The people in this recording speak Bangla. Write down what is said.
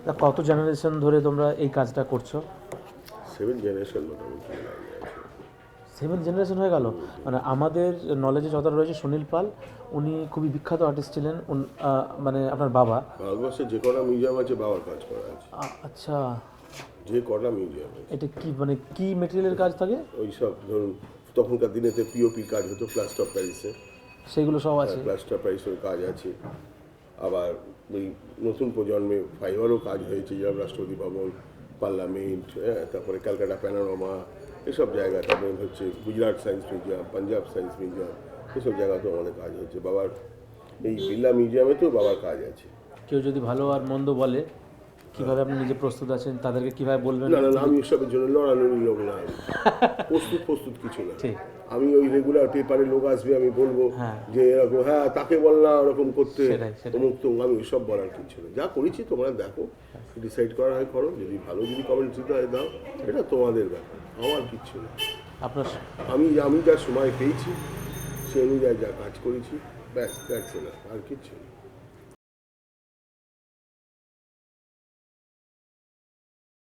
তা কত জেনারেশন ধরে তোমরা এই কাজটা করছো? 7 জেনারেশন মোটামুটি। 7 জেনারেশন হয়ে গেল। মানে আমাদের নলেজে যতটা রয়েছে সুনীল পাল উনি খুবই বিখ্যাত আর্টিস্ট ছিলেন। মানে আপনার বাবা। ভারতবর্ষে যে কটা মিউজিয়াম আছে বাবার কাজ করা আছে, আচ্ছা, যে কটা মিউজিয়াম আছে। এটা কি মানে কি মেটেরিয়ালের কাজ থাকে? ওই সব ধরুন তখনকার দিনেতে পিওপির কাজ হতো প্লাস্টার অফ প্যারিসে, সেগুলো সব আছে? প্লাস্টার অফ প্যারিসের কাজ আছে। আবার ওই নতুন প্রজন্মে ফাইবারও কাজ হয়েছে, যেমন রাষ্ট্রপতি ভবন, পার্লামেন্ট, তারপরে ক্যালকাটা প্যানোরামা, এসব জায়গা, তারপরে হচ্ছে Gujarat science museum, Punjab science museum, এসব জায়গাতেও আমাদের কাজ হয়েছে। বাবার এই বিড়লা মিউজিয়ামেতেও বাবার কাজ আছে। কেউ যদি ভালো আর মন্দ বলে, কিভাবে আপনি নিজে প্রস্তুত আছেন, তাদেরকে কিভাবে বলবেন? না না না, আমি এসবের জন্য লড়ালড়ি লোক না, প্রস্তুত কিছু না। ঠিক। আমি ওই রেগুলার পেপারে লোক আসবে, আমি বলবো হ্যাঁ। যে এরকম, হ্যাঁ তাকে বল না ওরকম করতে, সেটাই। অমুক তো, আমি ওইসব বলার কিছু না। যা করেছি তোমরা দেখো, ডিসাইড করা হয় করো, যদি ভালো যদি কমেন্ট দিতে হয় দাও, এটা তোমাদের ব্যাপার, আমার কিচ্ছু না। আপনার আমি যা সময় পেয়েছি সে অনুযায়ী যা কাজ করেছি, ব্যাস, দ্যাটস এনাফ, আর কিচ্ছু না।